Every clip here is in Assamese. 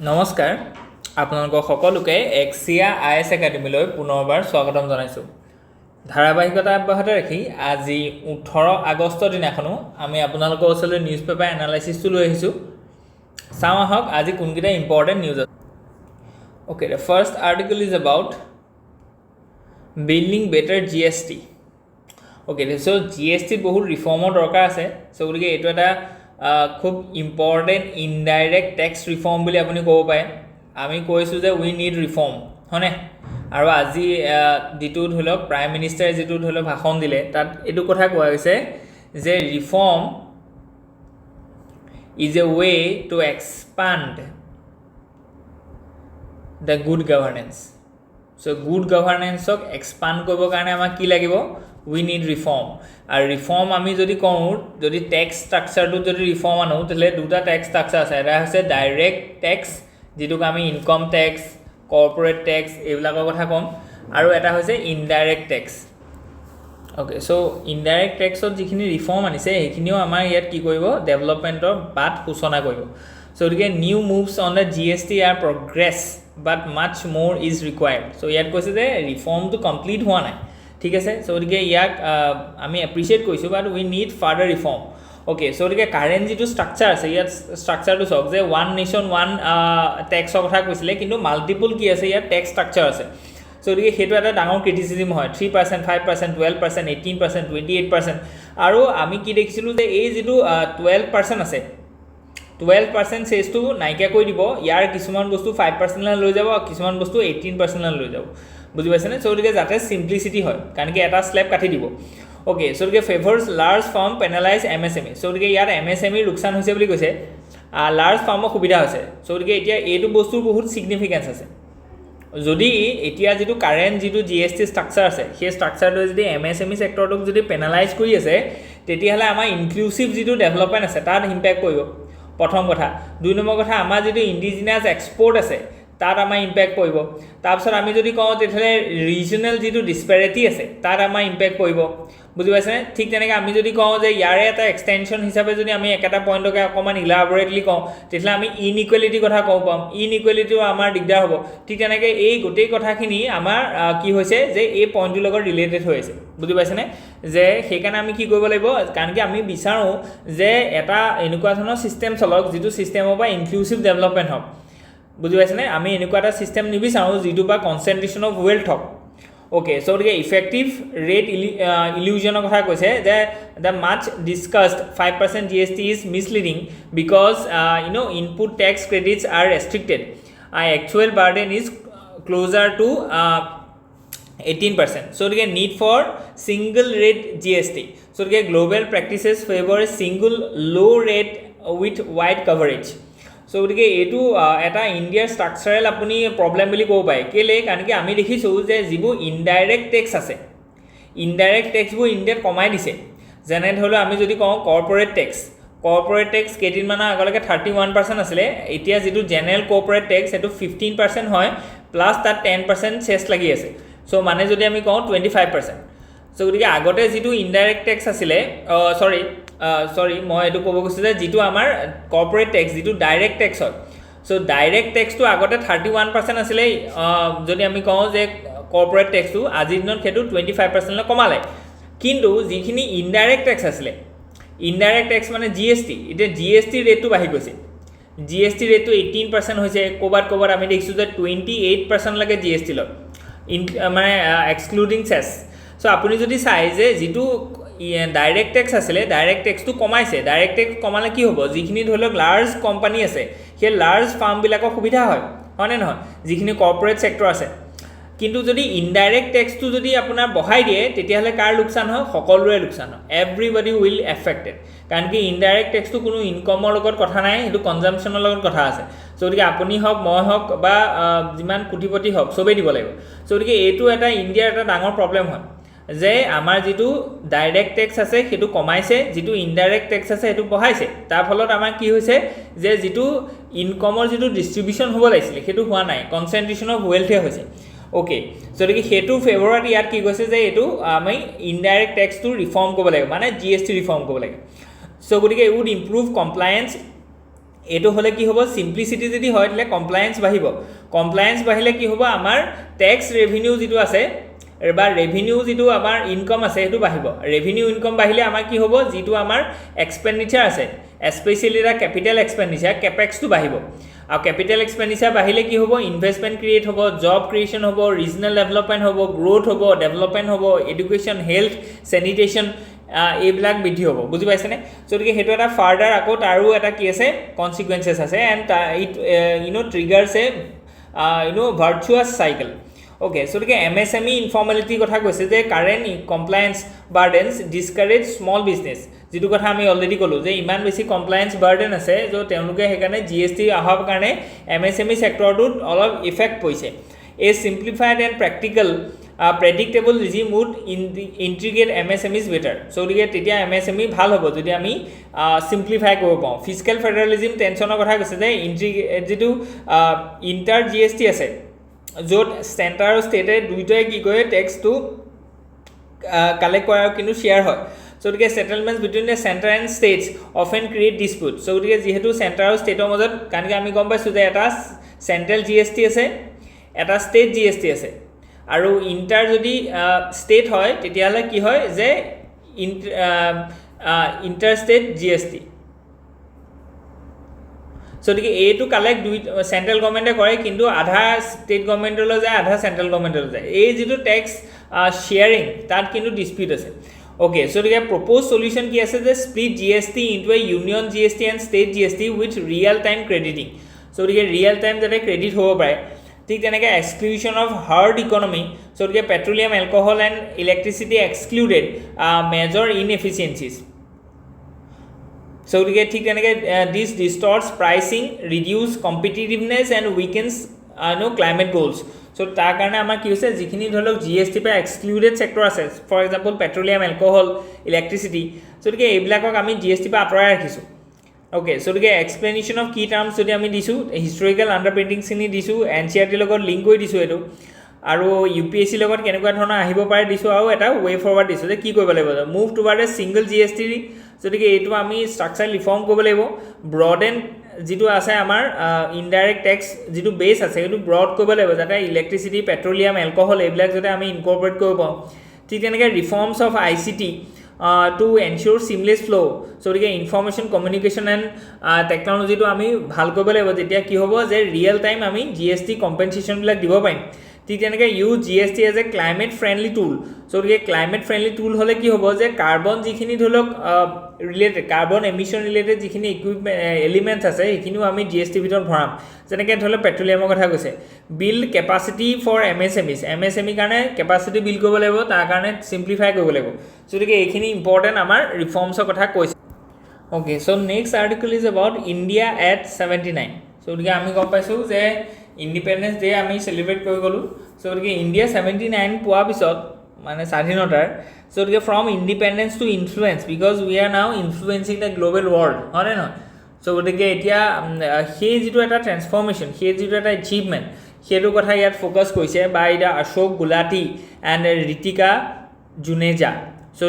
নমস্কাৰ আপোনালোক সকলোকে AXIA IAS একাডেমীলৈ পুনৰবাৰ স্বাগতম জনাইছোঁ। ধাৰাবাহিকতা অব্যাহত ৰাখি আজি 18 আগষ্টৰ দিনাখনো আমি আপোনালোকৰ ওচৰলৈ নিউজ পেপাৰ এনালাইচিছটো লৈ আহিছোঁ। চাওঁ আহক আজি কোনকেইটা ইম্পৰ্টেণ্ট নিউজ আছে। Okay, the first article is about building better GST. Okay, so GST বহুত ৰিফৰ্মৰ দৰকাৰ আছে। সো গতিকে এইটো এটা খুব ইম্পৰ্টেণ্ট ইনডাইৰেক্ট টেক্স ৰিফৰ্ম বুলি আপুনি ক'ব পাৰে। আমি কৈছোঁ যে উই নিড ৰিফৰ্ম হয়নে, আৰু আজি যিটো ধৰি লওক প্ৰাইম মিনিষ্টাৰে যিটো ধৰি লওক ভাষণ দিলে তাত এইটো কথা কোৱা হৈছে যে reform is a way to expand the good governance. So good গভাৰ্নেন্সক এক্সপাণ্ড কৰিবৰ কাৰণে আমাক কি লাগিব? We need reform. আৰু ৰিফৰ্ম আমি যদি কওঁ, যদি টেক্স ষ্ট্ৰাকচাৰটোত যদি ৰিফৰ্ম আনো তেতিয়াহ'লে দুটা টেক্স ষ্ট্ৰাকচাৰ আছে। এটা হৈছে ডাইৰেক্ট টেক্স, যিটোক আমি ইনকম টেক্স, কৰ্পৰেট টেক্স এইবিলাকৰ কথা ক'ম, আৰু এটা হৈছে ইনডাইৰেক্ট টেক্স। অ'কে, চ' ইনডাইৰেক্ট টেক্সত যিখিনি ৰিফৰ্ম আনিছে সেইখিনিও আমাৰ ইয়াত কি কৰিব? ডেভেলপমেণ্টৰ বাট সূচনা কৰিব। চ' গতিকে new moves on the GST are progress but much more is required. চ' ইয়াত কৈছে যে ৰিফৰ্মটো কমপ্লিট হোৱা নাই, ঠিক আছে। চ' গতিকে ইয়াক আমি এপ্ৰিচিয়েট কৰিছোঁ, বাট উই need further reform. Okay, so' গতিকে কাৰেণ্ট যিটো ষ্ট্ৰাকচাৰ আছে ইয়াত ষ্ট্ৰাকচাৰটো চাওক যে ওৱান নেশ্যন ওৱান টেক্সৰ কথা কৈছিলে, কিন্তু মাল্টিপুল কি আছে ইয়াত টেক্স ষ্ট্ৰাকচাৰ আছে। চ' গতিকে সেইটো এটা ডাঙৰ ক্ৰিটিচিজিম হয়। 3%, 5%, 12%, 18%, 28%। আৰু আমি কি দেখিছিলোঁ যে এই যিটো 12% আছে, 12% চেজটো নাইকিয়া কৰি দিব। ইয়াৰ কিছুমান বস্তু 5% লৈ যাব, কিছুমান বস্তু 18% লৈ যাব, বুজি পাইছেনে? চ' গতিকে যাতে চিম্প্লিচিটি হয়, কাৰণ কি এটা স্লেব কাটি দিব। অ'কে, চ' গতিকে ফেভাৰ্ছ লাৰ্জ ফাৰ্ম পেনালাইজ MSME। চ' গতিকে ইয়াত MSME লোকচান হৈছে বুলি কৈছে, লাৰ্জ ফাৰ্মৰ সুবিধা হৈছে। চ' গতিকে এতিয়া এইটো বস্তুৰ বহুত ছিগনিফিকেঞ্চ আছে। যদি এতিয়া যিটো কাৰেণ্ট যিটো GST ষ্ট্ৰাকচাৰ আছে সেই ষ্ট্ৰাকচাৰটোৱে যদি MSME ছেক্টৰটোক যদি পেনালাইজ কৰি আছে, তেতিয়াহ'লে আমাৰ ইনক্লুচিভ যিটো ডেভেলপমেণ্ট আছে তাত ইম্পেক্ট কৰিব, প্ৰথম কথা। 2 নম্বৰ কথা, আমাৰ যিটো ইণ্ডিজিনাছ এক্সপৰ্ট আছে তাত আমাৰ ইম্পেক্ট পৰিব। তাৰপিছত আমি যদি কওঁ তেতিয়াহ'লে ৰিজনেল যিটো ডিছপেৰিটি আছে তাত আমাৰ ইম্পেক্ট পৰিব, বুজি পাইছেনে? ঠিক তেনেকৈ আমি যদি কওঁ যে ইয়াৰে এটা এক্সটেনশ্যন হিচাপে যদি আমি একেটা পইণ্টকে অকণমান ইলাবৰেটলি কওঁ তেতিয়াহ'লে আমি ইনইকুৱেলিটিৰ কথা ক'ব পাম। ইনইকুৱেলিটিও আমাৰ দিগদাৰ হ'ব। ঠিক তেনেকৈ এই গোটেই কথাখিনি আমাৰ কি হৈছে যে এই পইণ্টটোৰ লগত ৰিলেটেড হৈ আছে, বুজি পাইছেনে? যে সেইকাৰণে আমি কি কৰিব লাগিব, কাৰণ কি আমি বিচাৰোঁ যে এটা এনেকুৱা ধৰণৰ ছিষ্টেম চলক যিটো ছিষ্টেমৰ পৰা ইনক্লুচিভ ডেভেলপমেণ্ট হওক, বুজি পাইছেনে? আমি এনেকুৱা এটা ছিষ্টেম নিবিচাৰোঁ যিটো বা কনচেণ্ট্ৰেশ্যন অফ ৱেল্থ হওক। অ'কে, চ' গতিকে ইফেক্টিভ ৰেট ইলিউজনৰ কথা কৈছে যে the much discussed 5% GST is misleading because input tax credits are restricted. Actual burden is closer to 18%. So' গতিকে need for single rate GST. So' গতিকে global practices favour single low' rate with wide coverage. So' গতিকে এইটো এটা ইণ্ডিয়াৰ ষ্ট্ৰাকচাৰেল আপুনি প্ৰব্লেম বুলি ক'ব পাৰে। কেলৈ? কাৰণ কি আমি দেখিছোঁ যে যিবোৰ ইনডাইৰেক্ট টেক্স আছে, ইনডাইৰেক্ট টেক্সবোৰ ইণ্ডিয়াত কমাই দিছে। যেনে ধৰি লওক আমি যদি কওঁ কৰ্পৰেট টেক্স কেইদিনমানৰ আগলৈকে 31% আছিলে, এতিয়া যিটো জেনেৰেল কৰ্পৰেট টেক্স সেইটো 15% হয়, প্লাছ তাত 10% চেছ লাগি আছে। চ' মানে যদি আমি কওঁ 25%। চ' গতিকে আগতে যিটো ইনডাইৰেক্ট টেক্স আছিলে, চৰি মই এইটো ক'ব গৈছোঁ যে যিটো আমাৰ কৰ্পৰেট টেক্স যিটো ডাইৰেক্ট টেক্স হয়, চ' ডাইৰেক্ট টেক্সটো আগতে 31% আছিলে। যদি আমি কওঁ যে কৰ্পৰেট টেক্সটো আজিৰ দিনত সেইটো 25%লৈ কমালে। কিন্তু যিখিনি ইনডাইৰেক্ট টেক্স আছিলে, ইনডাইৰেক্ট টেক্স মানে GST, এতিয়া GST ৰেটটো বাঢ়ি গৈছে। GST ৰেটটো 18% হৈছে, ক'ৰবাত আমি দেখিছোঁ যে 28%লৈকে GST লয়, মানে এক্সক্লুডিং চেছ। চ' আপুনি যদি চাই যে যিটো ডাইৰেক্ট টেক্স আছিলে, ডাইৰেক্ট টেক্সটো কমাইছে। ডাইৰেক্ট টেক্স কমালে কি হ'ব? যিখিনি ধৰি লওক লাৰ্জ কোম্পানী আছে সেই লাৰ্জ ফাৰ্মবিলাকৰ সুবিধা হয়নে নহয়, যিখিনি কৰ্পৰেট ছেক্টৰ আছে। কিন্তু যদি ইনডাইৰেক্ট টেক্সটো যদি আপোনাৰ বঢ়াই দিয়ে তেতিয়াহ'লে কাৰ লোকচান হয়? সকলোৰে লোকচান হয়। Everybody will affected. কাৰণ কি ইনডাইৰেক্ট টেক্সটো কোনো ইনকমৰ লগত কথা নাই, সেইটো কনজাম্পশ্যনৰ লগত কথা আছে। চ' গতিকে আপুনি হওক, মই হওক, বা যিমান কোটিপতি হওক, চবেই দিব লাগিব। চ' গতিকে এইটো এটা ইণ্ডিয়াৰ এটা ডাঙৰ প্ৰব্লেম হয় যে আমাৰ যিটো ডাইৰেক্ট টেক্স আছে সেইটো কমাইছে, যিটো ইনডাইৰেক্ট টেক্স আছে সেইটো বঢ়াইছে। তাৰ ফলত আমাৰ কি হৈছে যে যিটো ইনকমৰ যিটো ডিষ্ট্ৰিবিউশ্যন হ'ব লাগিছিলে সেইটো হোৱা নাই, কনচেণ্ট্ৰেশ্যন অফ ৱেল্থে হৈছে। অ'কে, গতিকে সেইটো ফেভৰত ইয়াত কি কৈছে যে এইটো আমি ইনডাইৰেক্ট টেক্সটো ৰিফৰ্ম কৰিব লাগিব, মানে GST ৰিফৰ্ম কৰিব লাগে। চ' গতিকে ইট উড ইম্প্ৰুভ কমপ্লায়েঞ্চ এটো হলে কি হ'ব সিম্পলিসিটি যদি হয় তাহলে কমপ্লায়েন্স বাঢ়িব কমপ্লায়েন্স বাঢ়িলে কি হ'ব আমাৰ ট্যাক্স ৰেভিনিউ যেটো আছে বা ৰেভিনিউ যেটো আমাৰ ইনকাম আছে হেতু বাঢ়িব ৰেভিনিউ ইনকাম বাঢ়িলে আমাৰ কি হ'ব যেটো আমাৰ এক্সপেন্ডিচাৰ আছে specially the capital expenditure capex to বাঢ়িব আৰু ক্যাপিটাল এক্সপেন্ডিচাৰ বাঢ়িলে কি হ'ব ইনভেষ্টমেন্ট ক্ৰিয়েট হ'ব জব ক্ৰিয়েচন হ'ব ৰিজনাল ডেভেলপমেন্ট হ'ব গ্ৰোথ হ'ব ডেভেলপমেন্ট হ'ব এডুকেশন হেলথ স্যানিটেশন এইবিলাক বৃদ্ধি হ'ব বুজি পাইছেনে সো গতিকে হেতু এটা ফাৰ্ডাৰ আকৌ তাৰো এটা কি আছে কনসিকুৱেন্সেস আছে and it triggers a virtuous cycle okay so গতিকে এমএসএমই ইনফৰ্মেলিটি কথা কৈছে যে current compliance burdens discourage small business যেটো কথা আমি অলৰেডি কলো যে ইমান বেছি কমপ্লায়েন্স বাৰ্ডেন আছে যে তেওঁলোকে হেকাৰণে জিএসটি আহাৰ কাৰণে এমএসএমই সেক্টৰটোত অলপ ইফেক্ট পৰিছে a simplified and practical predictable regime would integrate MSMEs better so গতিকে তেতিয়া MSME ভাল হ'ব যদি আমি সিম্পলিফাই কৰিব পাওঁ ফিস্কেল ফেডাৰেলিজম টেনচনৰ কথা কৈছে যে যেটো ইন্টাৰ জিএসটি আছে য'ত সেন্টাৰ আৰু ষ্টেটে দুইটাই কি কৰে ট্যাক্স টু কালেক্ট কৰাৰ কিন্তু শেয়াৰ হয় so গতিকে settlements between the centre and states often create dispute so গতিকে যেহেতু সেন্টাৰ আৰু ষ্টেটৰ মাজত কাৰণ আমি গম পাইছো যে এটা সেন্ট্ৰেল জিএসটি আছে এটা ষ্টেট জিএসটি আছে আৰু ইন্টাৰ যদি ষ্টেট হয় তেতিয়ালে কি হয় যে ইন্টাৰ ষ্টেট জিএসটি সো দিকে এ টু কালেক্ট দুই সেন্ট্ৰাল গভৰ্নমেন্টে কৰে কিন্তু আধা স্টেট গভর্নমেন্টলৈ যায় আধা সেন্ট্রাল গভর্নমেন্টলৈ যায় এই যেটো ট্যাক্স শেয়ারিং তাত কিন্তু ডিসপিউট আছে okay so the key propose solution কি আছে যে split GST into a union GST and state GST with real time crediting so the key real time যাতে ক্রেডিট হ'ব পাৰে ঠিক তেনেকৈ exclusion of hard economy so গতিকে petroleum alcohol and electricity excluded major inefficiencies so গতিকে ঠিক তেনেকৈ this distorts pricing reduce competitiveness and weakens climate goals so তাৰ কাৰণে আমাৰ কি হৈছে যিখিনি ধৰি লওক জিএসটি পৰা এক্সক্লুডেড সেক্টৰ আছে for example petroleum alcohol electricity so গতিকে এইবিলাকক আমি জিএসটি পৰা আঁতৰাই ৰাখিছোঁ Okay, so the explanation of key terms যদি আমি দিছো historical underpinnings খিনি দিছো NCERT লগত লিংক কৰি দিছো এটো আৰু UPSC লগত কেনেকুৱা ধৰণৰ আহিব পাৰে দিছো আৰু এটা way forward দিছো যে কি কৰিব লাগিব move toward a single GST যদি এইটো আমি structure reform কৰিব লাগিব broaden যেটো আছে আমাৰ indirect tax যেটো বেস আছে এটো ব্ৰড কৰিব লাগিব যাতে ইলেক্ট্ৰিচিটি পেট্ৰলিয়াম এলকহল এইবিলাক যাতে আমি ইনকৰ্পোৰেট কৰিব পাওঁ ঠিক তেনেকৈ reforms of ICT to ensure seamless flow so the information communication and technology to ami bhal kobe lebo jetia ki hobo je real time ami GST compensation bilak dibo paim ঠিক তেনেকৈ use GST as a climate friendly tool so the climate friendly tool hole ki hobo je carbon jikhini dholok related carbon emission related jikhini equipment elements ase ekhiniu ami GST bitor bharam jeneke dhole petroleum kotha koise build capacity for MSME karone capacity build kobo lebo tar karone simplify kobo lebo so the ekhini important amar reforms kotha koise okay so next article is about India at 79 so the ami gom paisu je Independence Day আমি সেলিব্রেট কৰি গলো সো গতিকে ইন্ডিয়া 79 পোৱা পিছত মানে স্বাধীনতাৰ সো গতিকে from independence two influence because we R নাও ইনফ্লুয়েন্সিং দ্য গ্লোবাল ওয়াৰ্ল্ড হয় না সো গতিকে এতিয়া সেই যেটো এটা ট্ৰান্সফৰমেশন সেই যেটো এটা এচিভমেন্ট হেতু কথা ইয়াত ফোকাস কৰিছে by the Ashok Gulati and Ritika Juneja so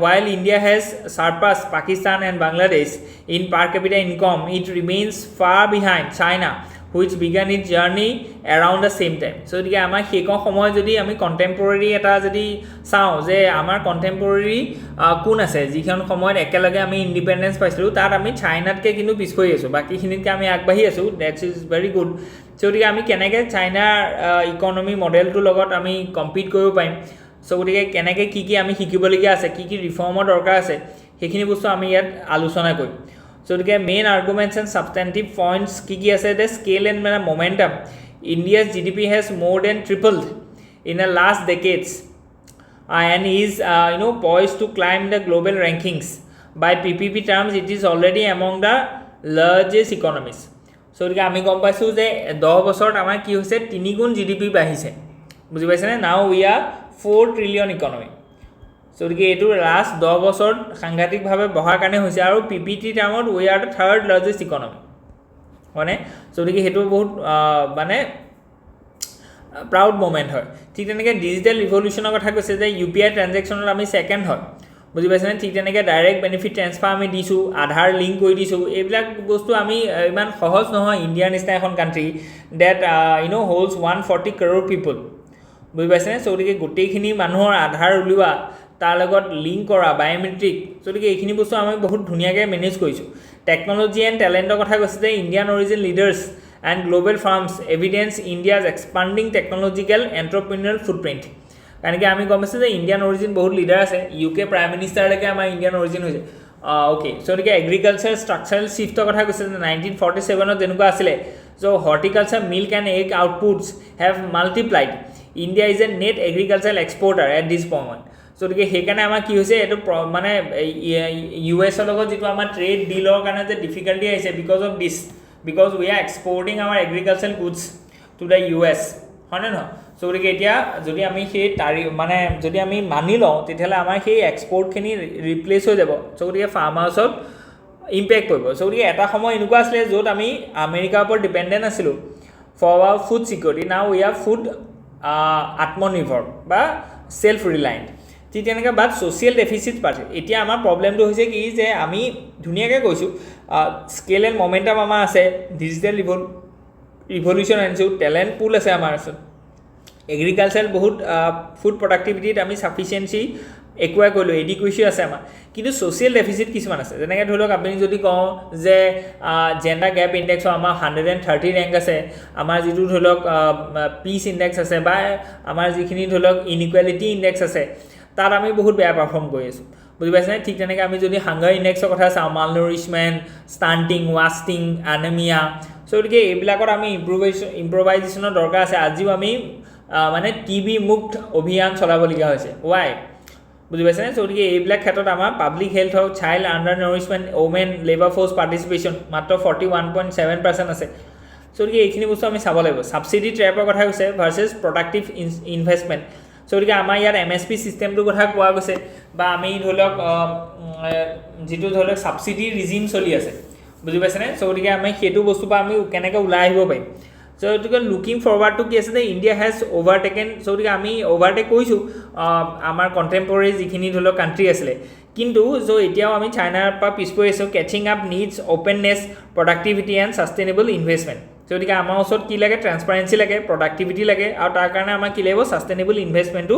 while India has surpassed Pakistan and Bangladesh in per capita income it remains far behind China which began its journey around the same time so the amar hekon somoy jodi ami contemporary eta jodi sao je amar contemporary kun ase jikhon somoy ekelage ami independence paisilu tar ami China ke kintu piskoi asu baki khinit ke ami agbahi asu that is very good so the ami kenege China economy model to logot ami compete koribo paim so the kenege ki ami hikiboliga ase ki reformer dorkar ase hekhini bostu ami yat alochona koi so the main arguments and substantive points ki ase the scale and momentum India's GDP has more than tripled in the last decades and is poised to climb the global rankings by PPP terms it is already among the largest economies so the ami gom paisu je 10 বছৰত আমাৰ কি হৈছে 3 গুণ GDP বাঢ়িছে বুজি পাইছে না now we are 4 trillion economy so the etu last 10 বছৰ সাংঘাতিক ভাবে বহাৰ কাৰণে হৈছে আৰু PPT টাইমত we are the third largest economy মানে so the হেতু বহুত মানে প্ৰাউড মোমেন্ট হয় ঠিক তেনেকৈ ডিজিটাল ৰিভলিউশনৰ কথা কৈছে যে UPI ট্ৰানজাকশনত আমি সেকেন্ড হয় বুজি পাইছেনে ঠিক তেনেকৈ ডাইৰেক্ট বেনিফিট ট্ৰেন্সফাৰ আমি দিছোঁ আধাৰ লিংক কৰি দিছোঁ এইবিলাক বস্তু আমি ইমান সহজ নহয় ইণ্ডিয়াৰ নিচিনা এখন কাণ্ট্ৰি ডেট হোল্ডছ 140 crore পিপল বুজি পাইছেনে চ' গতিকে গোটেইখিনি মানুহৰ আধাৰ উলিওৱা তাৰ লগত লিংক কৰা বায়'মেট্ৰিক গতিকে এইখিনি বস্তু আমি বহুত ধুনীয়াকৈ মেনেজ কৰিছোঁ টেকন'লজি এণ্ড টেলেণ্টৰ কথা কৈছে যে Indian origin leaders and global firms evidence India's expanding technological entrepreneurial footprint কাৰণ কি আমি গম পাইছোঁ যে ইণ্ডিয়ান অৰিজিন বহুত লিডাৰ আছে UK প্ৰাইম মিনিষ্টাৰলৈকে আমাৰ ইণ্ডিয়ান অৰিজিন হৈছে অ'কে চ' গতিকে এগ্ৰিকালচাৰ ষ্ট্ৰাকচাৰেল শ্বিফ্টৰ কথা কৈছে যে 1947 যেনেকুৱা আছিলে so' horticulture milk and egg outputs have multiplied India is a net agricultural exporter at this point so' গতিকে সেইকাৰণে আমাৰ কি হৈছে এইটো মানে US-ৰ লগত যিটো আমাৰ ট্ৰেড ডিলৰ কাৰণে যে ডিফিকাল্টি আহিছে because we are exporting our agricultural goods to the US হয়নে নহয় চ' গতিকে এতিয়া যদি আমি সেই মানে যদি আমি মানি লওঁ তেতিয়াহ'লে আমাৰ সেই এক্সপৰ্টখিনি ৰিপ্লেচ হৈ যাব চ' গতিকে ফাৰ্মাৰ্ছত ইম্পেক্ট পৰিব চ' গতিকে এটা সময় এনেকুৱা আছিলে য'ত আমি আমেৰিকাৰ ওপৰত ডিপেণ্ডেণ্ট আছিলোঁ for hour food security now we are food আত্মনিৰ্ভৰ বা সেলফ ৰিলায়েণ্ট ঠিক তেনেকৈ বাট ছ'চিয়েল ডেফিচিট বাঢ়ে এতিয়া আমাৰ প্ৰব্লেমটো হৈছে কি যে আমি ধুনীয়াকৈ কৈছোঁ স্কেল এণ্ড মমেণ্টাম আমাৰ আছে ডিজিটেল ৰিভলিউশ্যন আনিছোঁ টেলেণ্ট পুল আছে আমাৰ ওচৰত এগ্ৰিকালচাৰ বহুত ফুড প্ৰডাক্টিভিটিত আমি চাফিচিয়েঞ্চি একুৱাই কৰিলোঁ এডিকুৱেচি আছে আমাৰ কিন্তু ছ'চিয়েল ডেফিচিট কিছুমান আছে যেনেকৈ ধৰি লওক আপুনি যদি কওঁ যে জেণ্ডাৰ গেপ ইণ্ডেক্সৰ আমাৰ 130 ৰেংক আছে আমাৰ যিটো ধৰি লওক পিচ ইণ্ডেক্স আছে বা আমাৰ যিখিনি ধৰি লওক ইনইকুৱেলিটি ইণ্ডেক্স আছে তাত আমি বহুত বেয়া পাৰফৰ্ম কৰি আছোঁ বুজি পাইছেনে ঠিক তেনেকৈ আমি যদি হাংগাৰ ইণ্ডেক্সৰ কথা চাওঁ মালনিউৰিছমেণ্ট ষ্টাণ্টিং ৱাষ্টিং এনিমিয়া চ' গতিকে এইবিলাকত আমি ইম্প্ৰভাইজেশ্যনৰ দৰকাৰ আছে আজিও আমি মানে TB মুক্ত অভিযান চলাবলগীয়া হৈছে ৱাই বুজি পাইছেনে চ' গতিকে এইবিলাক ক্ষেত্ৰত আমাৰ পাব্লিক হেল্থ হওক child undernourishment women labour force participation মাত্ৰ 41.7% আছে চ' গতিকে এইখিনি বস্তু আমি চাব লাগিব ছাবচিডি ট্ৰেপৰ কথা কৈছে ভাৰ্চেছ প্ৰডাক্টিভ ইনভেষ্টমেণ্ট চ' গতিকে আমাৰ ইয়াত MSP ছিষ্টেমটোৰ কথা কোৱা গৈছে বা আমি ধৰি লওক যিটো ধৰি লওক ছাবচিডি ৰিজিম চলি আছে বুজি পাইছেনে চ' গতিকে আমি সেইটো বস্তুৰ পৰা আমি কেনেকৈ ওলাই আহিব পাৰিম চ' গতিকে লুকিং ফৰৱাৰ্ডটো কি আছে যে ইণ্ডিয়া হেজ অভাৰটেকেন চ' গতিকে আমি অভাৰটেক কৰিছোঁ আমাৰ কণ্টেম্পৰেৰী যিখিনি ধৰি লওক কাণ্ট্ৰি আছিলে কিন্তু চ' এতিয়াও আমি চাইনাৰ পৰা পিছ পৰি আছোঁ catching up needs openness productivity and sustainable investment so' গতিকে আমাৰ ওচৰত কি লাগে ট্ৰেন্সপাৰেঞ্চি লাগে প্ৰডাক্টিভিটি লাগে আৰু তাৰ কাৰণে আমাৰ কি লাগিব ছাষ্টেইনেবল ইনভেষ্টমেণ্টটো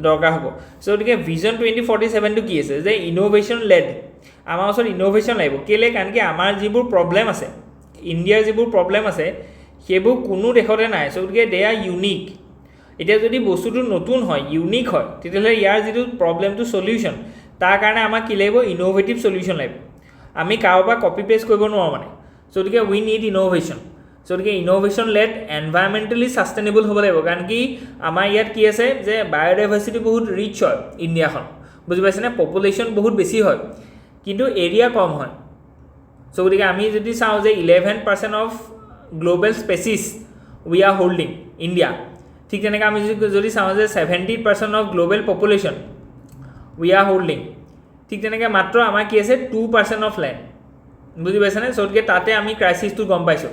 দৰকাৰ হ'ব চ' গতিকে ভিজন 2047টো কি আছে যে ইন'ভেশ্যন লেড আমাৰ ওচৰত ইন'ভেশ্যন লাগিব কেলৈ কাৰণ কি আমাৰ যিবোৰ প্ৰব্লেম আছে ইণ্ডিয়াৰ যিবোৰ প্ৰব্লেম আছে সেইবোৰ কোনো দেশতে নাই চ' গতিকে দে আৰ ইউনিক এতিয়া যদি বস্তুটো নতুন হয় ইউনিক হয় তেতিয়াহ'লে ইয়াৰ যিটো প্ৰব্লেমটো চলিউশ্যন তাৰ কাৰণে আমাক কি লাগিব ইন'ভেটিভ চলিউশ্যন লাগিব আমি কাৰোবাৰ পৰা কপি পেষ্ট কৰিব নোৱাৰোঁ মানে চ' গতিকে উই নিড ইন'ভেশ্যন চ' গতিকে ইন'ভেশ্যন লেড এনভাইৰমেণ্টেলি ছাষ্টেইনেবল হ'ব লাগিব কাৰণ কি আমাৰ ইয়াত কি আছে যে বায়'ডাইভাৰ্চিটি বহুত ৰিচ হয় ইণ্ডিয়াখন বুজি পাইছেনে পপুলেশ্যন বহুত বেছি হয় কিন্তু এৰিয়া কম হয় চ' গতিকে আমি যদি চাওঁ যে 11% of global species we are holding India ঠিক তেনেকৈ আমি যদি চাওঁ যে 70% of global population we are holding ঠিক তেনেকৈ মাত্ৰ আমাৰ কি আছে 2% অফ লেণ্ড বুজি পাইছেনে চ' গতিকে তাতে আমি ক্ৰাইচিছটো গম পাইছোঁ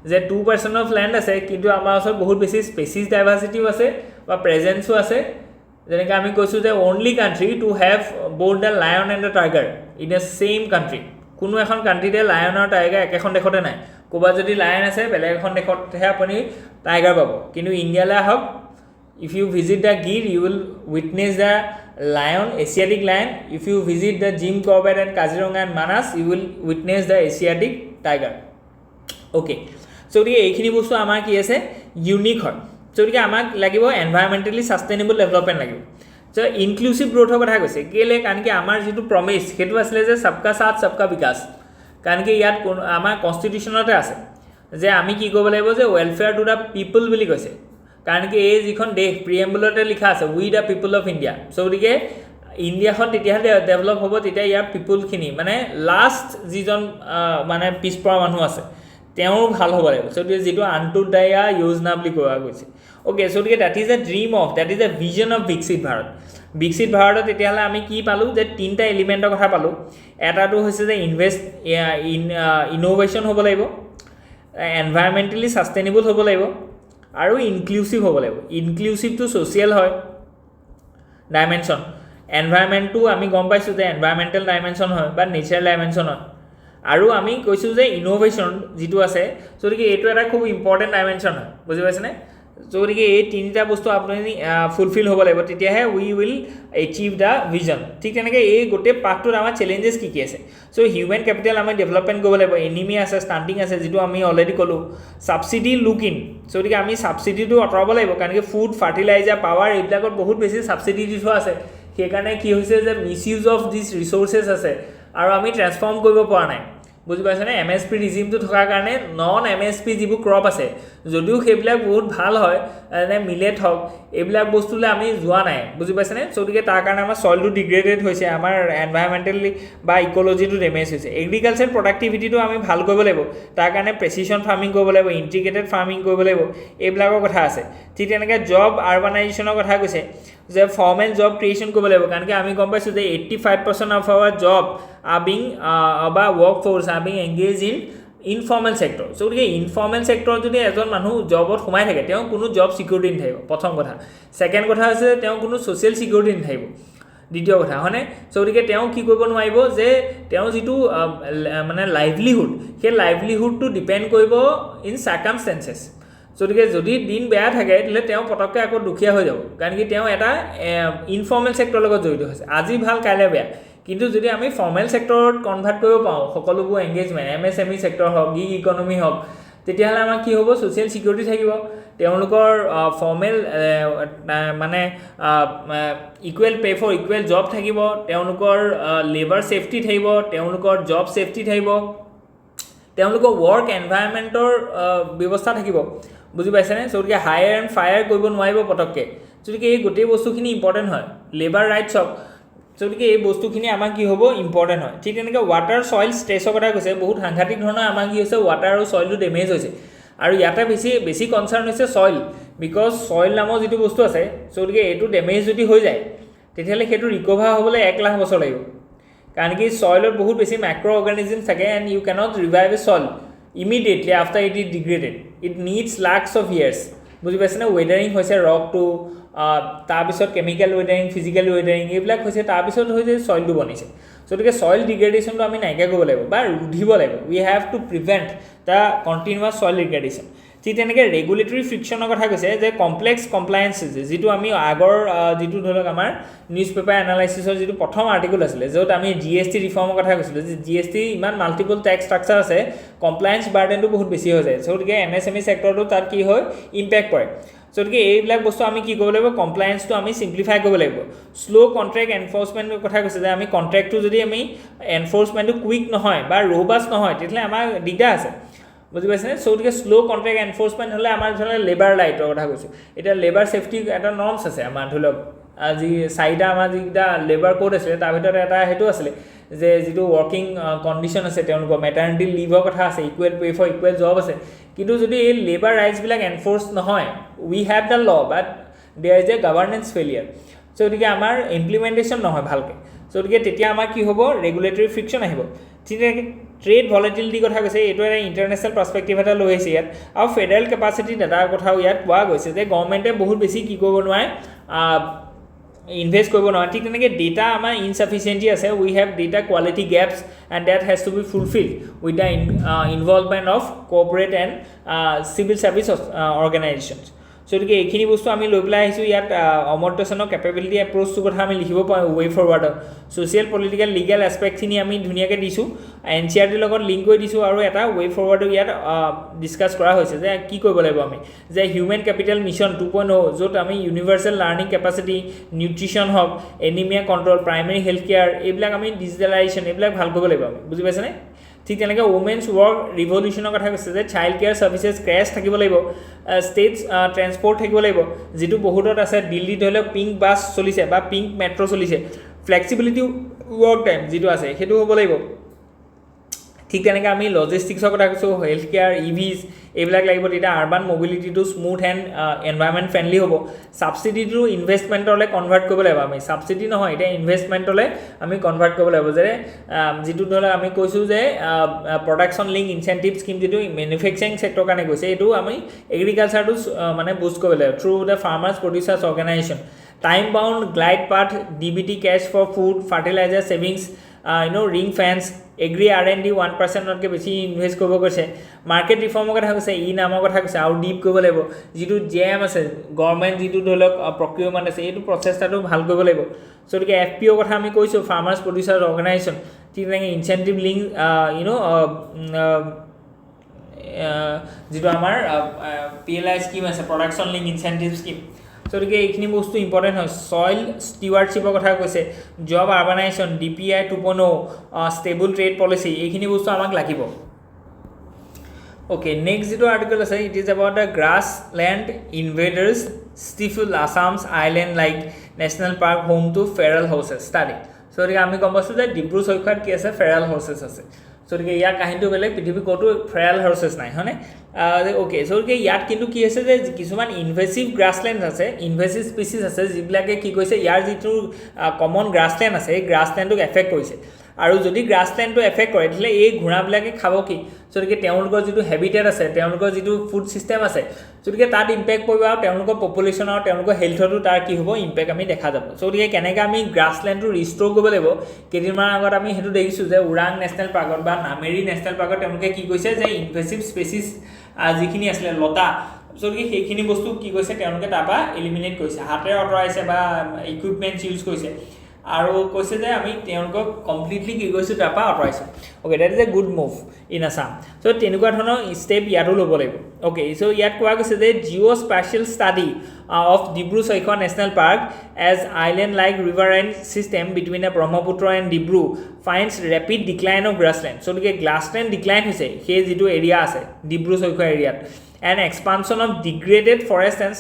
যে 2% অফ লেণ্ড আছে কিন্তু আমাৰ ওচৰত বহুত বেছি স্পেচিছ ডাইভাৰ্চিটিও আছে বা প্ৰেজেঞ্চো আছে যেনেকৈ আমি কৈছোঁ যে only country to have both the lion and the tiger in a same country কোনো এখন কাণ্ট্ৰিতে লায়ন আৰু টাইগাৰ একেখন দেশতে নাই ক'ৰবাত যদি লায়ন আছে বেলেগ এখন দেশতহে আপুনি টাইগাৰ পাব কিন্তু ইণ্ডিয়ালৈ আহক if you visit the Gir you will witness the lion Asiatic lion if you visit the Jim Corbett and Kaziranga and Manas you will witness the Asiatic tiger okay so' গতিকে এইখিনি বস্তু আমাৰ কি আছে ইউনিক হয় চ' গতিকে আমাক লাগিব এনভাইৰমেণ্টেলি ছাষ্টেইনেবল ডেভেলপমেণ্ট লাগিব চ' ইনক্লুচিভ গ্ৰ'থৰ কথা কৈছে কেলৈ কাৰণ কি আমাৰ যিটো প্ৰমিছ সেইটো আছিলে যে সবকা সাথ সবকা বিকাশ কাৰণ কি ইয়াত আমাৰ কনষ্টিটিউশ্যনতে আছে যে আমি কি কৰিব লাগিব যে ৱেলফেয়াৰ টু দ্য পিপল বুলি কৈছে কাৰণ কি এই যিখন দেশ প্ৰিএম্বুলতে লিখা আছে উই দ্য পিপল অফ ইণ্ডিয়া চ' গতিকে ইণ্ডিয়াখন তেতিয়াহে ডেভেলপ হ'ব তেতিয়া ইয়াৰ পিপলখিনি মানে লাষ্ট যিজন মানে পিছপৰা মানুহ আছে তেওঁৰ ভাল হ'ব লাগিব চ' গতিকে যিটো আন্তৰ্দায়া যোজনা বুলি কোৱা গৈছে অ'কে চ' গতিকে that is a dream of that is a vision of বিকশিত ভাৰত তেতিয়াহ'লে আমি কি পালোঁ যে 3টা এলিমেণ্টৰ কথা পালোঁ এটাটো হৈছে যে ইন'ভেশ্যন হ'ব লাগিব এনভাইৰমেণ্টেলি ছাষ্টেইনেবল হ'ব লাগিব আৰু ইনক্লুচিভ হ'ব লাগিব ইনক্লুচিভটো ছ'চিয়েল হয় ডাইমেনশ্যন এনভাইৰনমেণ্টটো আমি গম পাইছোঁ যে এনভাইৰনমেণ্টেল ডাইমেনশ্যন হয় বা নেচাৰেল ডাইমেনশ্যন হয় আৰু আমি কৈছোঁ যে ইনোভেশ্যন যিটো আছে গতিকে এইটো এটা খুব ইম্পৰ্টেণ্ট ডাইমেনশ্যন হয় বুজি পাইছেনে গতিকে এই তিনিটা বস্তু আপুনি ফুলফিল হ'ব লাগিব তেতিয়াহে উই উইল এচিভ দ্য ভিজন ঠিক তেনেকৈ এই গোটেই পাঠটোত আমাৰ চেলেঞ্জেছ কি কি আছে হিউমেন কেপিটেল আমি ডেভেলপমেণ্ট কৰিব লাগিব এনিমি আছে ষ্টাণ্টিং আছে যিটো আমি অলৰেডি ক'লোঁ ছাবচিডি লুক ইন গতিকে আমি ছাবচিডিটো আঁতৰাব লাগিব কাৰণ কি ফুড ফাৰ্টিলাইজাৰ পাৱাৰ এইবিলাকত বহুত বেছি ছাবচিডি দি থোৱা আছে সেইকাৰণে কি হৈছে যে miss use of this resources আছে আৰু আমি ট্ৰেন্সফৰ্ম কৰিব পৰা নাই বুজি পাইছেনে MSP ৰিজিমটো থকাৰ কাৰণে নন MSP যিবোৰ ক্ৰপ আছে যদিও সেইবিলাক বহুত ভাল হয় এনে মিলেট হওক এইবিলাক বস্তুলৈ আমি যোৱা নাই বুজি পাইছেনে গতিকে তাৰ কাৰণে আমাৰ চইলটো ডিগ্ৰেডেড হৈছে আমাৰ এনভাইৰনমেণ্টেলি বা ইক'লজিটো ডেমেজ হৈছে এগ্ৰিকালচাৰ প্ৰডাক্টিভিটিটো আমি ভাল কৰিব লাগিব তাৰ কাৰণে প্ৰেচিশ্যন ফাৰ্মিং কৰিব লাগিব ইণ্টিগ্ৰেটেড ফাৰ্মিং কৰিব লাগিব এইবিলাকৰ কথা আছে ঠিক তেনেকৈ জব আৰবানাইজেশ্যনৰ কথা কৈছে যে ফৰ্মেল জব ক্ৰিয়েশ্যন কৰিব লাগিব কাৰণ কি আমি গম পাইছোঁ যে 85% of our job are being বা workforce are being engaged in informal sector গতিকে ইনফৰ্মেল ছেক্টৰত যদি এজন মানুহ জবত সোমাই থাকে তেওঁ কোনো জব ছিকিউৰিটি নাথাকিব প্ৰথম কথা ছেকেণ্ড কথা হৈছে তেওঁ কোনো ছ'চিয়েল ছিকিউৰিটি নাথাকিব দ্বিতীয় কথা হয়নে গতিকে তেওঁ কি কৰিব নোৱাৰিব যে তেওঁ যিটো মানে লাইভলিহুড সেই লাইভলিহুডটো ডিপেণ্ড কৰিব ইন চাৰ্কামষ্টেঞ্চেছ গতিকে যদি দিন বেয়া থাকে তেতিয়াহ'লে তেওঁ পটককৈ আকৌ দুখীয়া হৈ যাব কাৰণ কি তেওঁ এটা ইনফৰ্মেল ছেক্টৰৰ লগত জড়িত হৈছে আজি ভাল কাইলৈ বেয়া কিন্তু যদি আমি ফৰ্মেল ছেক্টৰত কনভাৰ্ট কৰিব পাৰোঁ সকলোবোৰ এংগেজমেণ্ট MSME ছেক্টৰ হওক গিগ ইকনমি হওক তেতিয়াহ'লে আমাৰ কি হ'ব ছ'চিয়েল ছিকিউৰিটি থাকিব তেওঁলোকৰ ফৰ্মেল মানে equal pay for equal job থাকিব তেওঁলোকৰ লেবাৰ ছেফটি থাকিব তেওঁলোকৰ জব ছেফটি থাকিব তেওঁলোকৰ ৱৰ্ক এনভাইৰনমেণ্টৰ ব্যৱস্থা থাকিব বুজি পাইছেনে গতিকে হায়াৰ এণ্ড ফায়াৰ কৰিব নোৱাৰিব পটককৈ গতিকে এই গোটেই বস্তুখিনি ইম্পৰ্টেণ্ট হয় লেবাৰ ৰাইটছ হওক গতিকে এই বস্তুখিনি আমাৰ কি হ'ব ইম্পৰ্টেণ্ট হয় ঠিক তেনেকৈ ৱাটাৰ চইল ষ্ট্ৰেছৰ কথা কৈছে বহুত সাংঘাতিক ধৰণৰ আমাৰ কি হৈছে ৱাটাৰ আৰু চইলটো ডেমেজ হৈছে আৰু ইয়াতে বেছি কনচাৰ্ণ হৈছে চইল বিকজ চইল নামৰ যিটো বস্তু আছে গতিকে এইটো ডেমেজ যদি হৈ যায় তেতিয়াহ'লে সেইটো ৰিকভাৰ হ'বলৈ 1 লাখ বছৰ লাগিব কাৰণ কি চইলত বহুত বেছি মাইক্ৰ' অৰ্গেনিজম থাকে and you cannot revive a soil immediately after it is degraded it needs lakhs of years বুজি পাইছেনে ৱেডাৰিং হৈছে ৰকটো তাৰপিছত কেমিকেল ৱেডাৰিং ফিজিকেল ৱেডাৰিং এইবিলাক হৈছে তাৰপিছত হৈছে চইলটো বনিছে গতিকে চইল ডিগ্ৰেডেশ্যনটো আমি নাইকিয়া কৰিব লাগিব বা ৰুধিব লাগিব we have to prevent the continuous soil degradation ঠিক তেনেকৈ ৰেগুলেটৰী ফ্ৰিকশ্যনৰ কথা কৈছে যে কমপ্লেক্স কমপ্লায়েন্সেছ যিটো আমি আগৰ যিটো ধৰি লওক আমাৰ নিউজ পেপাৰ এনালাইচিছৰ যিটো প্ৰথম আৰ্টিকল আছিলে য'ত আমি GST ৰিফৰ্মৰ কথা কৈছিলোঁ যে GST ইমান মাল্টিপল টেক্স ষ্ট্ৰাকচাৰ আছে কমপ্লায়েন্স বাৰ্ডেনটো বহুত বেছি হৈ যায় গতিকে MSME ছেক্টৰটো তাত কি হয় ইম্পেক্ট পৰে গতিকে এইবিলাক বস্তু আমি কি কৰিব লাগিব কমপ্লায়েন্সটো আমি চিম্প্লিফাই কৰিব লাগিব শ্ল' কণ্ট্ৰেক্ট এনফৰ্চমেণ্টৰ কথা কৈছে যে আমি কণ্ট্ৰেক্টটো যদি আমি এনফৰ্চমেণ্টটো কুইক নহয় বা ৰ'বাষ্ট নহয় তেতিয়াহ'লে আমাৰ দিগদাৰ আছে বুজি পাইছেনে গতিকে শ্ল' কণ্ট্ৰেক্ট এনফৰ্চমেণ্ট হ'লে আমাৰ ধৰি লওক লেবাৰ ৰাইটৰ কথা কৈছোঁ এতিয়া লেবাৰ ছেফটি এটা নৰ্মছ আছে আমাৰ ধৰি লওক আজি 4টা আমাৰ যিকেইটা লেবাৰ কোড আছিলে তাৰ ভিতৰত এটা সেইটো আছিলে যে যিটো ৱৰ্কিং কণ্ডিশ্যন আছে তেওঁলোকৰ মেটাৰনিটি লিভৰ কথা আছে equal pay for equal job আছে কিন্তু যদি এই লেবাৰ ৰাইটছবিলাক এনফৰ্চ নহয় উই have the law but there is a governance failure গতিকে আমাৰ ইমপ্লিমেণ্টেশ্যন নহয় ভালকৈ গতিকে তেতিয়া আমাৰ কি হ'ব ৰেগুলেটৰী ফ্ৰিকশ্যন আহিব ঠিক আছে ট্ৰেড ভলেটিলিটিৰ কথা কৈছে এইটো এটা ইণ্টাৰনেশ্যনেল পাৰ্চপেক্টিভ এটা লৈ আহিছে ইয়াত আৰু ফেডাৰেল কেপাচিটি ডাটাৰ কথাও ইয়াত কোৱা গৈছে যে গভৰ্ণমেণ্টে বহুত বেছি কি কৰিব নোৱাৰে ইনভেষ্ট কৰিব নোৱাৰে ঠিক তেনেকৈ ডেটা আমাৰ ইনচাফিচিয়েণ্টি আছে we have data quality gaps and that has to be fulfilled with the involvement of corporate and civil service organisations গতিকে এইখিনি বস্তু আমি লৈ পেলাই আহিছোঁ ইয়াত অমৰ্ত্য সেনৰ কেপেবিলিটি এপ্ৰ'চটোৰ কথা আমি লিখিব পাৰোঁ ৱে ফৰৱাৰ্ডত ছ'চিয়েল পলিটিকেল লিগেল এছপেক্টখিনি আমি ধুনীয়াকৈ দিছোঁ NCERTৰ লগত লিংক কৰি দিছোঁ আৰু এটা ৱে ফৰৱাৰ্ডো ইয়াত ডিছকাছ কৰা হৈছে যে কি কৰিব লাগিব আমি যে হিউমেন কেপিটেল মিছন 2.0 য'ত আমি ইউনিভাৰ্চেল লাৰ্ণিং কেপাচিটি নিউট্ৰিশ্যন হওক anaemia control primary health care এইবিলাক আমি ডিজিটেলাইজেশ্যন এইবিলাক ভাল কৰিব লাগিব আমি বুজি পাইছেনে ঠিক তেনেকৈ ওমেন্স ৱৰ্ক ৰিভলিউশ্যনৰ কথা কৈছে যে চাইল্ড কেয়াৰ ছাৰ্ভিচেছ ক্ৰেছ থাকিব লাগিব ষ্টেটছ ট্ৰেন্সপৰ্ট থাকিব লাগিব যিটো বহুতত আছে দিল্লীত ধৰি লওক পিংক বাছ চলিছে বা পিংক মেট্ৰ' চলিছে ফ্লেক্সিবিলিটি ৱৰ্ক টাইম যিটো আছে সেইটো হ'ব লাগিব ঠিক তেনেকৈ আমি লজিষ্টিক্সৰ কথা কৈছোঁ হেল্থ কেয়াৰ EVs এইবিলাক লাগিব তেতিয়া আৰ্বান মবিলিটিটো স্মুথ এণ্ড এনভাইৰনমেণ্ট ফ্ৰেণ্ডলি হ'ব ছাবচিডিটো ইনভেষ্টমেণ্টলৈ কনভাৰ্ট কৰিব লাগিব আমি ছাবচিডি নহয় এতিয়া ইনভেষ্টমেণ্টলৈ আমি কনভাৰ্ট কৰিব লাগিব যে যিটো ধৰি লওক আমি কৈছোঁ যে প্ৰডাকশ্যন লিংক ইনচেণ্টিভ স্কিম যিটো মেনুফেকচাৰিং ছেক্টৰৰ কাৰণে গৈছে এইটো আমি এগ্ৰিকালচাৰটো মানে বুষ্ট কৰিব লাগিব through the farmers producers organisation time bound glide path DBT cash for food fertilizer savings ring fence agri R&D 1%তকৈ বেছি ইনভেষ্ট কৰিব কৈছে মাৰ্কেট ৰিফৰ্মৰ কথা কৈছে ই নামৰ কথা কৈছে আৰু ডিপ কৰিব লাগিব যিটো জেম আছে গভৰ্ণমেণ্ট যিটো ধৰি লওক প্ৰক্ৰিয়মেণ্ট আছে এইটো প্ৰচেষ্টাটো ভাল কৰিব লাগিব চ' গতিকে FPO কথা আমি কৈছোঁ ফাৰ্মাৰ্ছ প্ৰডিউচাৰ অৰ্গেনাইজেশ্যন ঠিক তেনেকৈ ইনচেণ্টিভ লিংক যিটো আমাৰ PLI স্কিম আছে production link incentive scheme so' গতিকে এইখিনি বস্তু ইম্পৰ্টেণ্ট হয় ছইল ষ্টিৱাৰ্ডশ্বিপৰ কথা কৈছে job urbanization DPI 2.0 stable trade policy এইখিনি বস্তু আমাক লাগিব অ'কে নেক্সট যিটো আৰ্টিকল আছে it is about the grassland invaders ষ্টিফুল Assam's island like national park home to feral horses study so' গতিকে আমি গম পাইছোঁ যে ডিব্ৰু চৈখোৱাত কি আছে ফেৰাল হাউচেছ আছে চ' গতিকে ইয়াৰ কাহিনীটো বেলেগ পৃথিৱীৰ ক'তো ফেৰাল হাউচেছ নাই হয়নে অ'কে চ' গতিকে ইয়াত কিন্তু কি হৈছে যে কিছুমান ইনভেচিভ গ্ৰাছলেণ্ড আছে ইনভেচিভ স্পিচিছ আছে যিবিলাকে কি কৈছে ইয়াৰ যিটো কমন গ্ৰাছলেণ্ড আছে এই গ্ৰাছলেণ্ডটোক এফেক্ট কৰিছে আৰু যদি গ্ৰাছলেণ্ডটো এফেক্ট কৰে তেতিয়াহ'লে এই ঘোঁৰাবিলাকে খাব কি চ' গতিকে তেওঁলোকৰ যিটো হেবিটেট আছে তেওঁলোকৰ যিটো ফুড ছিষ্টেম আছে গতিকে তাত ইম্পেক্ট পৰিব আৰু তেওঁলোকৰ পপুলেশ্যন আৰু তেওঁলোকৰ হেল্থতো তাৰ কি হ'ব ইম্পেক্ট আমি দেখা যাব চ' গতিকে কেনেকৈ আমি গ্ৰাছলেণ্ডটো ৰিষ্ট'ৰ কৰিব লাগিব কেইদিনমান আগত আমি সেইটো দেখিছোঁ যে ওৰাং নেশ্যনেল পাৰ্কত বা নামেৰি নেশ্যনেল পাৰ্কত তেওঁলোকে কি কৈছে যে ইনভেচিভ স্পেচিছ যিখিনি আছিলে লতা চ' গতিকে সেইখিনি বস্তু কি কৈছে তেওঁলোকে তাৰপৰা এলিমিনেট কৰিছে হাতেৰে আঁতৰাইছে বা ইকুইপমেণ্টছ ইউজ কৰিছে আৰু কৈছে যে আমি তেওঁলোকক কমপ্লিটলি কি কৈছোঁ তাৰপৰা আঁতৰাইছোঁ okay that is a good move in Assam so' তেনেকুৱা ধৰণৰ ষ্টেপ ইয়াতো ল'ব লাগিব অ'কে চ' ইয়াত কোৱা গৈছে যে geospatial study of Dibru Saikhowa national park as island like river and system between a Brahmaputra and Dibru finds rapid decline of grassland so' গতিকে গ্ৰাছলেণ্ড ডিক্লাইন হৈছে সেই যিটো এৰিয়া আছে ডিব্ৰু চৈখোৱা এৰিয়াত and expansion of degraded forest and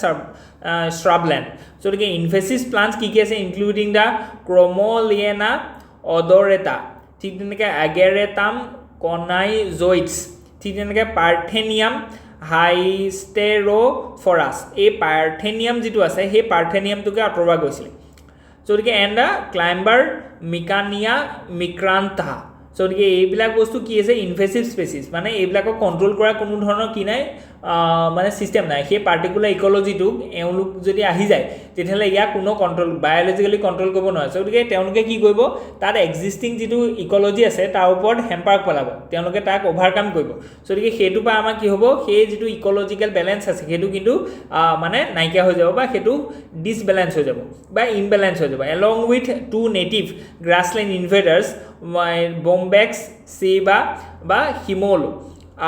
shrubland so the invasive plants কি কি আছে including the Cromoliana odorata ঠিক তেনেকৈ Ageratum conaizoids ঠিক তেনেকৈ Parthenium hysterophorus এই Parthenium যিটো আছে সেই Partheniumটোকে আঁতৰোৱা গৈছিল so the and the climber Micania micrantha so the এইবিলাক বস্তু কি আছে ইনভেচিভ স্পেচিছ মানে এইবিলাকক কণ্ট্ৰল কৰা কোনো ধৰণৰ কি নাই মানে সিস্টেম নাই সেই পাৰ্টিকুলাৰ ইকোলজিটো এওঁলোক যদি আহি যায় তেতিয়াহ'লে ইয়াক কোনো কণ্ট্ৰল বায়'লজিক্যালি কণ্ট্ৰল কৰিব নোৱাৰে চ' গতিকে তেওঁলোকে কি কৰিব তাত এক্সিষ্টিং যিটো ইকোলজি আছে তাৰ ওপৰত হেম্পাৰ পেলাব তেওঁলোকে তাক অভাৰকাম কৰিব চ' গতিকে সেইটোৰ পৰা আমাৰ কি হ'ব সেই যিটো ইকোলজিকেল বেলেঞ্চ আছে সেইটো কিন্তু মানে নাইকিয়া হৈ যাব বা সেইটো ডিছবেলেঞ্চ হৈ যাব বা ইমবেলেঞ্চ হৈ যাব along with to native grassland invaders bombax ceiba বা হিমল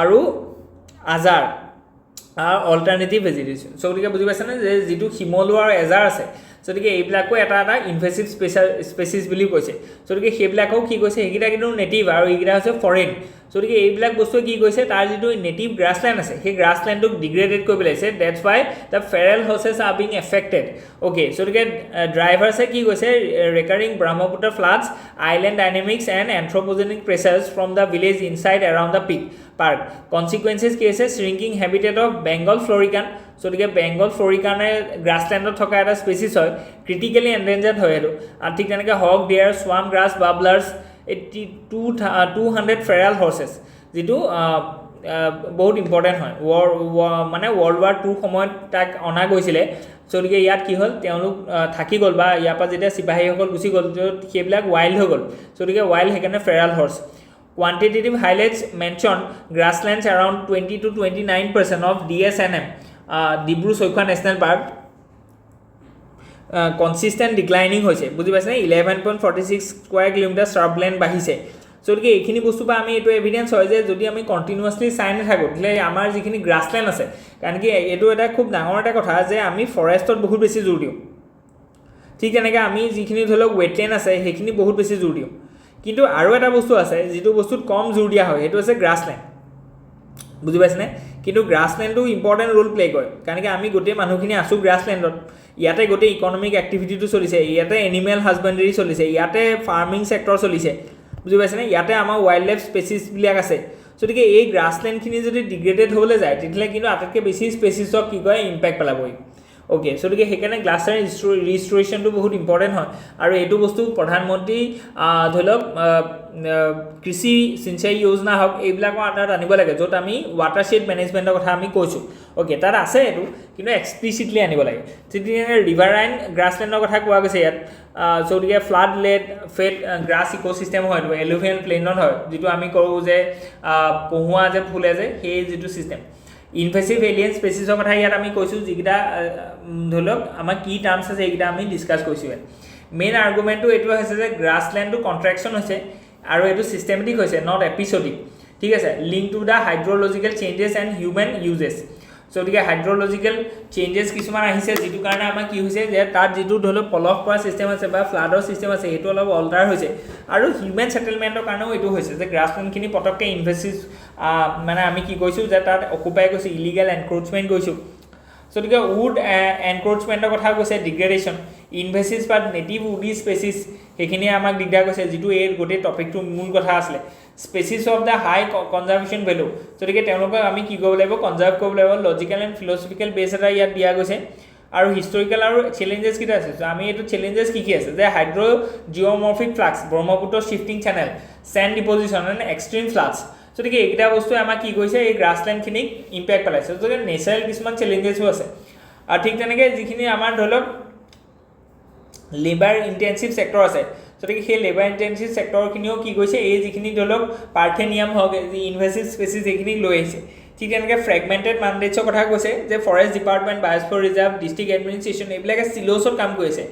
আৰু আজাৰ অল্টাৰনেটিভ ভেজিটেশ্যন চ' গতিকে বুজি পাইছেনে যে যিটো শিমলু আৰু এজাৰ আছে গতিকে এইবিলাকো এটা এটা ইনভেচিভ স্পেচিছ বুলি কৈছে গতিকে সেইবিলাকেও কি কৈছে সেইকেইটা কিন্তু নেটিভ আৰু এইকেইটা হৈছে ফৰেইন গতিকে এইবিলাক বস্তুৱে কি কৈছে তাৰ যিটো নেটিভ গ্ৰাছলেণ্ড আছে সেই গ্ৰাছলেণ্ডটোক ডিগ্ৰেডেড কৰি পেলাইছে that's why the feral horses are being affected okay গতিকে ড্ৰাইভাৰ্ছে কি কৈছে recurring Brahmaputra floods island dynamics and anthropogenic pressures from the village inside around the peak park consequences কি আছে shrinking habitat of Bengal florican গতিকে বেংগল ফ্লৰিকানে গ্ৰাছলেণ্ডত থকা এটা স্পেচিছ হয় ক্ৰিটিকেলি এণ্ডেঞ্জাৰ্ড হয় সেইটো আৰু ঠিক তেনেকৈ হক ডিয়াৰ সোৱাম গ্ৰাছ বাবলাৰ্ছ 200 ফেৰাল হৰ্চেছ যিটো বহুত ইম্পৰ্টেণ্ট হয় মানে ৱৰ্ল্ড ৱাৰ 2 সময়ত তাক অনা গৈছিলে গতিকে ইয়াত কি হ'ল তেওঁলোক থাকি গ'ল বা ইয়াৰ পৰা যেতিয়া চিপাহীসকল গুচি গ'ল সেইবিলাক ৱাইল্ড হৈ গ'ল গতিকে ৱাইল্ড সেইকাৰণে ফেৰাল horse quantitative highlights mention grasslands around 20 to 29% of DSNM Dibru Soikhwa National Park consistent declining হৈছে বুজি পাইছে 11.46 স্কয়াৰ কিলোমিটাৰ shrubland বাঢ়িছে সো গতিকে এইখিনি বস্তু বা আমি এটো এভিডেন্স হয় যে যদি আমি কন্টিনিউয়াসলি চাই নাথাকো তাহলে আমাৰ যিখিনি গ্ৰাছলেণ্ড আছে কাৰণ কি এটো এটা খুব ডাঙৰ এটা কথা যে আমি ফৰেষ্টত বহুত বেছি জোৰ দিও ঠিক তেনেকৈ আমি যিখিনি ধৰক ওয়েটল্যান্ড আছে সেইখিনি বহুত বেছি জোৰ দিও কিন্তু আৰু এটা বস্তু আছে যেটো বস্তুত কম জোৰ দিয়া হয় এটো আছে গ্ৰাছলেণ্ড বুজি পাইছনে কিন্তু গ্ৰাছলেণ্ডটো ইম্পৰ্টেন্ট ৰোল প্লে কৰে কাৰণ কি আমি গোটে মানুহখিনি আছো গ্ৰাছলেণ্ডত ইয়াতে গোটে ইকোনমিক এক্টিভিটিটো চলিছে ইয়াতে এনিমেল হাজবেণ্ডাৰী চলিছে ইয়াতে ফাৰ্মিং সেক্টৰ চলিছে বুজি পাইছনে ইয়াতে আমাৰ ওয়াইল্ড লাইফ স্পেচিছ বিলাক আছে সো গতিকে এই গ্ৰাছলেণ্ডখিনি যদি ডিগ্ৰেডেড হ'বলৈ যায় তেতিয়ালে কিন্তু আটাইতকৈ বেছি স্পেচিছক কি কয় ইম্প্যাক্ট পেলাবই ওকে সো গতিকে হেকানে গ্লাছাৰ ৰিষ্টৰেশ্যনটো বহুত ইম্পৰ্টেন্ট হয় আৰু এটো বস্তু প্ৰধানমন্ত্ৰী ধলক কৃষি সিঞ্চাই যোজনা হক এইবিলাকৰ আধাৰত আনিব লাগে যত আমি ওয়াটাৰশেড মেনেজমেন্টৰ কথা আমি কৈছো ওকে তাত আছে এইটো কিন্তু এক্সপ্লিচিটলি আনিব লাগে যেতিয়া ৰিভাৰাইন গ্ৰাছলেণ্ডৰ কথা কোৱা গৈছে ইয়াত চ' গতিকে flood led fed grass ecosystem হয় এইটো এলুভিয়ান প্লেইনত হয় যিটো আমি কৰোঁ যে পহুৱা যে ফুলে যে সেই যিটো ছিষ্টেম ইনভেচিভ এলিয়েন স্পেচিছৰ কথা ইয়াত আমি কৈছোঁ যিকেইটা ধৰি লওক আমাৰ কি টাৰ্মছ আছে এইকেইটা আমি ডিছকাছ কৰিছোঁ ইয়াত মেইন আৰ্গুমেণ্টটো এইটো হৈছে যে গ্ৰাছলেণ্ডটো কণ্ট্ৰেকশ্যন হৈছে আৰু এইটো ছিষ্টেমেটিক হৈছে নট এপিছডিক ঠিক আছে link to the hydrological changes and human uses so' গতিকে হাইড্ৰলজিকেল চেঞ্জেছ কিছুমান আহিছে যিটো কাৰণে আমাৰ কি হৈছে যে তাত যিটো ধৰি লওক পলস পৰা ছিষ্টেম আছে বা ফ্লাডৰ ছিষ্টেম আছে সেইটো অলপ অল্টাৰ হৈছে আৰু হিউমেন ছেটেলমেণ্টৰ কাৰণেও এইটো হৈছে যে গ্ৰাছলেণ্ডখিনি পটককৈ ইনভেচিভ মানে আমি কি কৈছোঁ যে তাত অকুপাই গৈছোঁ ইলিগেল এনক্ৰোচমেণ্ট গৈছোঁ চ' গতিকে উড এনক্ৰোচমেণ্টৰ কথা কৈছে ডিগ্ৰেডেশ্যন ইনভেচিভ বা নেটিভ উডি স্পেচিছ সেইখিনিয়ে আমাক দিগদাৰ কৰিছে যিটো এই গোটেই টপিকটোৰ মূল কথা আছিলে species of the high conservation value গতিকে তেওঁলোকক আমি কি কৰিব লাগিব কনজাৰ্ভ কৰিব লাগিব লজিকেল এণ্ড ফিলচফিকেল বেছ এটা ইয়াত দিয়া গৈছে আৰু হিষ্টৰিকেল আৰু চেলেঞ্জেছ কেইটা আছে আমি এইটো চেলেঞ্জেছ কি আছে যে hydrogeomorphic flux Brahmaputra shifting channel sand deposition and extreme floods গতিকে এইকেইটা বস্তুৱে আমাক কি কৰিছে এই গ্ৰাছলেণ্ডখিনিক ইম্পেক্ট পেলাইছে গতিকে নেচাৰেল কিছুমান চেলেঞ্জেছো আছে আৰু ঠিক তেনেকৈ যিখিনি আমাৰ ধৰি লওক লেবাৰ ইণ্টেনচিভ ছেক্টৰ আছে গতিকে সেই লেবাৰ ইণ্টেনচিভ ছেক্টৰখিনিও কি কৰিছে এই যিখিনি ধৰি লওক পাৰ্থেনিয়াম হওক ইনভেচিভ স্পেচিছ এইখিনি লৈ আহিছে ঠিক তেনেকৈ ফ্ৰেগমেণ্টেড মাণ্ডেটছৰ কথা কৈছে যে forest department biosphere reserve district administration এইবিলাকে চিল'ছত কাম কৰিছে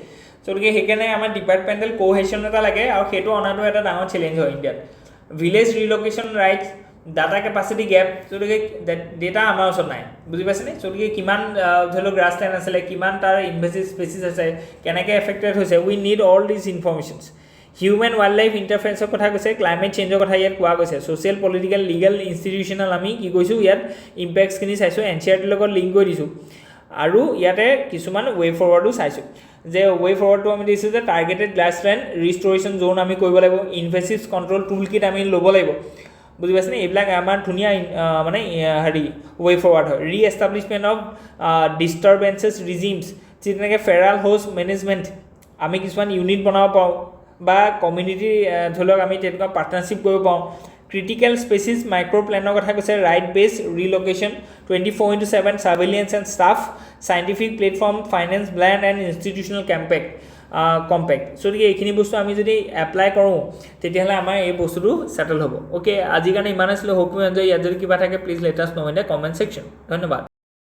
গতিকে সেইকাৰণে আমাৰ ডিপাৰ্টমেণ্টেল কোহেশ্যন এটা লাগে আৰু সেইটো অনাটো এটা ডাঙৰ চেলেঞ্জ হয় ইণ্ডিয়াত village relocation rights data capacity gap গতিকে ডেটা আমাৰ ওচৰত নাই বুজি পাইছেনে গতিকে কিমান ধৰি লওক গ্ৰাছলেণ্ড আছিলে কিমান তাৰ ইনভেচিভ স্পেচিছ আছে কেনেকৈ এফেক্টেড হৈছে we need all this informations human wildlife ইণ্টাৰফেৰেঞ্চৰ কথা কৈছে ক্লাইমেট চেঞ্জৰ কথা ইয়াত কোৱা গৈছে ছ'চিয়েল পলিটিকেল লিগেল ইনষ্টিটিউশ্যনেল আমি কি কৈছোঁ ইয়াত ইম্পেক্টছখিনি চাইছোঁ NCERTৰ লগত লিংক কৰি দিছোঁ আৰু ইয়াতে কিছুমান ৱে ফৰৱাৰ্ডো চাইছোঁ যে ৱে ফৰৱাৰ্ডটো আমি দিছোঁ যে টাৰ্গেটেড গ্ৰাছলেণ্ড ৰিষ্ট'ৰেশ্যন জ'ন আমি কৰিব লাগিব ইনভেচিভ কণ্ট্ৰল টুল কিট আমি ল'ব লাগিব বুজি পাইছেনে এইবিলাক আমাৰ ধুনীয়া মানে হেৰি ৱে ফৰৱাৰ্ড হয় ৰি এষ্টাব্লিছমেণ্ট অফ ডিষ্টাৰ্বেঞ্চেছ ৰিজিমছ যি তেনেকৈ ফেৰাল হোষ্ট মেনেজমেণ্ট আমি কিছুমান ইউনিট বনাব পাৰোঁ বা কমিউনিটি ধৰি লওক আমি তেনেকুৱা পাৰ্টনাৰশ্বিপ কৰিব পাৰোঁ ক্ৰিটিকেল স্পেচিছ মাইক্ৰ' প্লেনৰ কথা কৈছে right base relocation 24/7 surveillance and staff scientific platform finance blend and institutional compact গতিকে এইখিনি বস্তু আমি যদি এপ্লাই কৰোঁ তেতিয়াহ'লে আমাৰ এই বস্তুটো ছেটেল হ'ব অ'কে আজিৰ কাৰণে ইমান আছিলে হোপ ইউ এনজয় ইয়াত যদি কিবা থাকে please let us know in the comment section ধন্যবাদ